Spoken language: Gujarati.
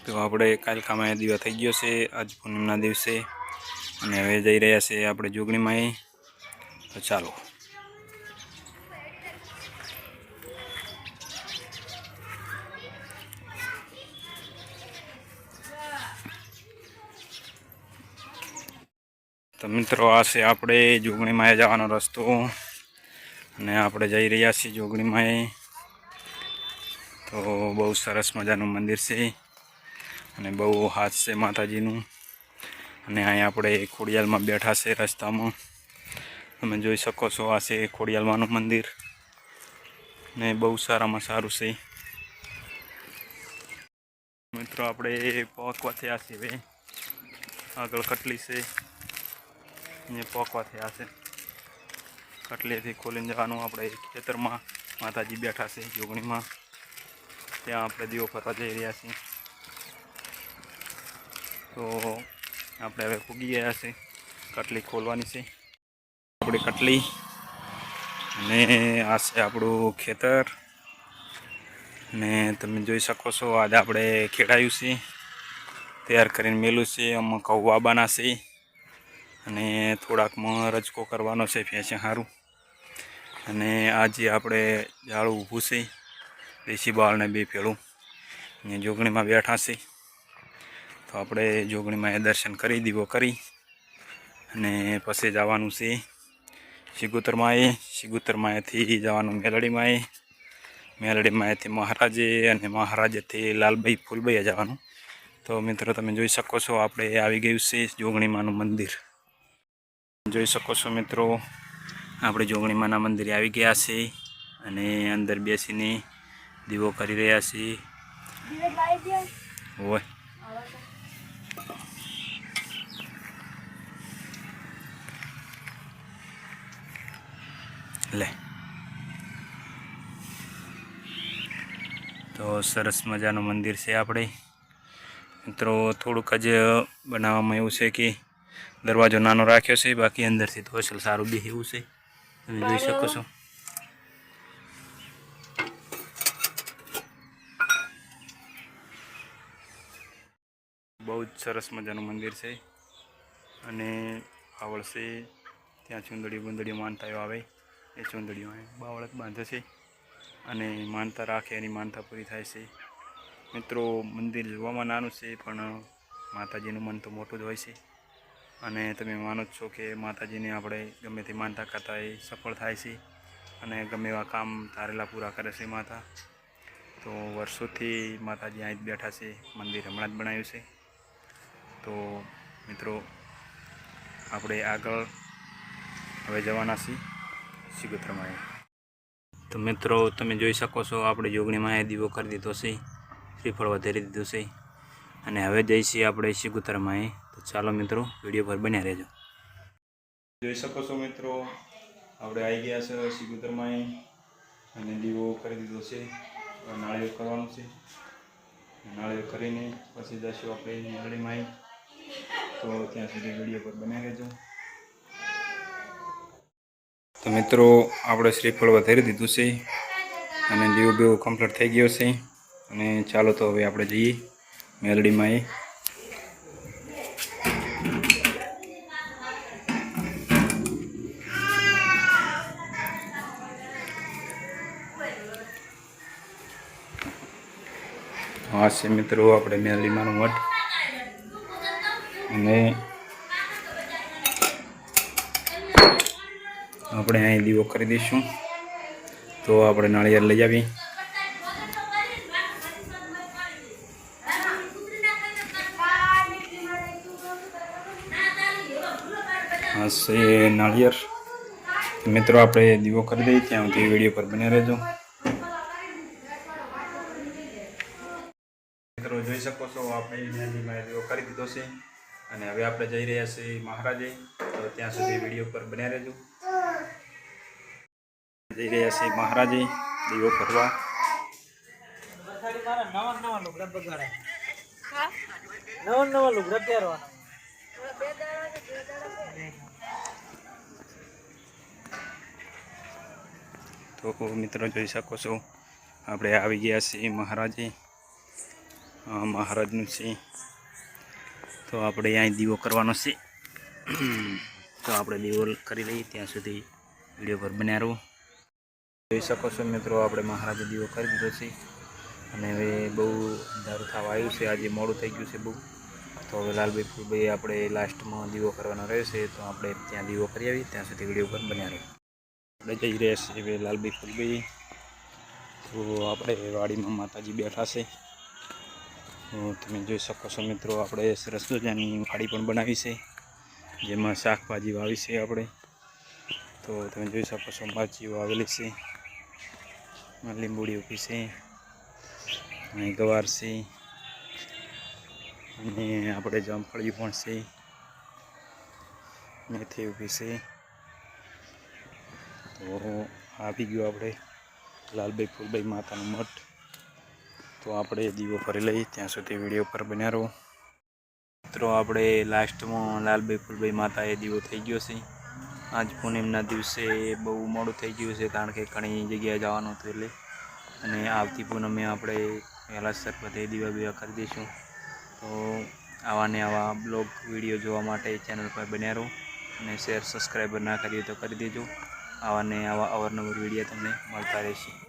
તો આપણે કાલકામાં દીવા થઈ ગયો છે આજ પૂનમના દિવસે અને હવે જઈ રહ્યા છે આપણે જોગણીમાં. તો ચાલો. તો મિત્રો આ છે આપણે જોગણીમાં જવાનો રસ્તો અને આપણે જઈ રહ્યા છીએ જોગણીમાં. તો બહુ સરસ મજાનું મંદિર છે અને બહુ હાથ છે માતાજીનું. અને અહીંયા આપણે ખોડિયાલમાં બેઠા છે રસ્તામાં. તમે જોઈ શકો છો આ છે ખોડિયાલમાંનું મંદિર ને બહુ સારામાં સારું છે. મિત્રો આપણે પહોંચવા થયા છે. હવે આગળ કટલી છે, અહીંયા પહોંચવા થયા છે. કટલીથી ખોલીને જવાનું આપણે ખેતરમાં. માતાજી બેઠા છે જોગણીમાં, ત્યાં આપણે દીવો ફરવા જઈ રહ્યા છીએ. તો આપણે હવે પૂગી ગયા છે, કટલી ખોલવાની છે આપણી કટલી. અને આ છે આપણું ખેતર ને તમે જોઈ શકો છો આજે આપણે ખેડાયું છે, તૈયાર કરીને મેલું છે. આમાં ઘઉં વાવવાના છે અને થોડાકમાં રજકો કરવાનો છે ફેંસે સારું. અને આજે આપણે ઝાડું ઊભું છે દેશી બાળને બે પેલું અહીંયા જોગણીમાં બેઠા છે. તો આપણે જોગણીમાં દર્શન કરી દીવો કરી અને પછી જવાનું છે સિગુતરમાં. સિગુતરમાંથી જવાનું મેલડીમાં. મેલડીમાંથી મહારાજે અને મહારાજેથી લાલભાઈ ફૂલભાઈ જવાનું. તો મિત્રો તમે જોઈ શકો છો આપણે આવી ગયું છે જોગણીમાંનું મંદિર. જોઈ શકો છો મિત્રો આપણે જોગણીમાંના મંદિરે આવી ગયા છે અને અંદર બેસીને દીવો કરી રહ્યા છીએ. હોય લે. તો સરસ મજાનું મંદિર છે આપણે મિત્રો. થોડુંક જ બનાવવામાં એવું છે કે દરવાજો નાનો રાખ્યો છે, બાકી અંદરથી તો અસલ સારું બી એવું છે. તમે જોઈ શકો છો. બહુ જ સરસ મજાનું મંદિર છે અને આવડશે ત્યાં ચૂંદડીઓ ગુંદડીઓ માનતાઓ આવે એ ચૂંદડીઓ બાવળક બાંધે છે અને માનતા રાખે એની માનતા પૂરી થાય છે. મિત્રો મંદિર જોવામાં નાનું છે પણ માતાજીનું મન તો મોટું જ હોય છે. અને તમે માનો જ છો કે માતાજીને આપણે ગમે તે માનતા કરતા એ સફળ થાય છે અને ગમે એવા કામ ધારેલા પૂરા કરે છે માતા. તો વર્ષોથી માતાજી અહીં જ બેઠા છે, મંદિર હમણાં જ બનાવ્યું છે. તો મિત્રો આપણે આગળ હવે જવાના છીએ સિગુતરમાં. તો મિત્રો તમે જોઈ શકો છો આપણે જોગણીમાં દીવો કરી દીધો છે, શ્રીફળ વધારી દીધું છે અને હવે જઈ છીએ આપણે સિગુતરમાં. તો ચાલો મિત્રો વિડીયો પર બન્યા રહેજો. જોઈ શકો છો મિત્રો આપણે આવી ગયા છે સિગુતરમાં અને દીવો કરી દીધો છે. નાળિયેર કરવાનું છે, નાળિયેર કરીને પછી જઈશું આપણે મેલડીમાં. તો ત્યાં સુધી વિડીયો પર બન્યા રહેજો. તો મિત્રો આપણે શ્રીફળ વધારી દીધું છે અને દીવો બેવો કમ્પ્લીટ થઈ ગયો છે. અને ચાલો તો હવે આપણે જઈએ મેલડીમાં. આ છે મિત્રો આપણે મેલડીમાંનું મઠ અને આપણે અહીં દીવો કરી દઈશું. તો આપણે નાળિયેર લઈ આવી. આ છે નાળિયેર. મિત્રો આપણે દીવો કરી દઈએ ત્યાં સુધી વિડીયો પર બન્યા રહેજો. મિત્રો જોઈ શકો છો આપણે મેલડીમાં દીવો કરી દીધો છે અને હવે આપણે જઈ રહ્યા છીએ મહારાજે. તો ત્યાં સુધી વિડીયો પર બન્યા રહેજો. જઈ રહ્યા છીએ મહારાજે દીવો કરવા. તો મિત્રો જોઈ શકો છો આપણે આવી ગયા છીએ મહારાજે. મહારાજનું છે. તો આપણે અહીં દીવો કરવાનો છે. તો આપણે દીવો કરી લઈએ ત્યાં સુધી વિડીયો પર બન્યા રહો. જોઈ શકો છો મિત્રો, આપણે મહારાજે દીવો કરી દીધો છે અને હવે બહુ અંધારું થવા આવ્યું છે. આજે મોડું થઈ ગયું છે બહુ. તો હવે લાલભાઈ ફૂલભાઈ આપણે લાસ્ટમાં દીવો કરવાનો રહેશે, તો આપણે ત્યાં દીવો કરી આવીએ. ત્યાં સુધી વિડીયો પર બન્યા રહો. આપણે જઈ રહ્યા છીએ હવે લાલભાઈ ફૂલભાઈ. તો આપણે વાડીમાં માતાજી બેઠા છે. તો તમે જોઈ શકો છો મિત્રો, આપણે સરસ મજાની વાડી પણ બનાવી છે, જેમાં શાકભાજી વાવી છે આપણે. તો તમે જોઈ શકો છો મરચીઓ આવેલી છે, લીંબુડી ઊભી છે, અહીં ગવાર છે અને આપણે જામફળી પણ છે, મેથી ઊભી છે. તો આવી ગયો આપણે લાલભાઈ ફૂલભાઈ માતાનું મઠ. તો આપણે દીવો ભરી લઈએ ત્યાં સુધી વિડીયો પર બન્યા રહો. મિત્રો આપણે લાસ્ટમાં લાલભાઈ ફૂલભાઈ માતાએ દીવો થઈ ગયો છે. આજ પૂનમના દિવસે બહુ મોડું થઈ ગયું છે, કારણ કે ઘણી જગ્યાએ જવાનું હતું એટલે. અને આવતી પૂનમે આપણે વહેલાસર બધે દીવા બીવા કરી દઈશું. તો આવા ને આવા બ્લોગ વિડીયો જોવા માટે ચેનલ પર બન્યા રહો અને શેર સબસ્ક્રાઈબર ના કરીએ તો કરી દેજો. આવા ને આવા અવારનવાર વિડીયો તમને મળતા રહેશે.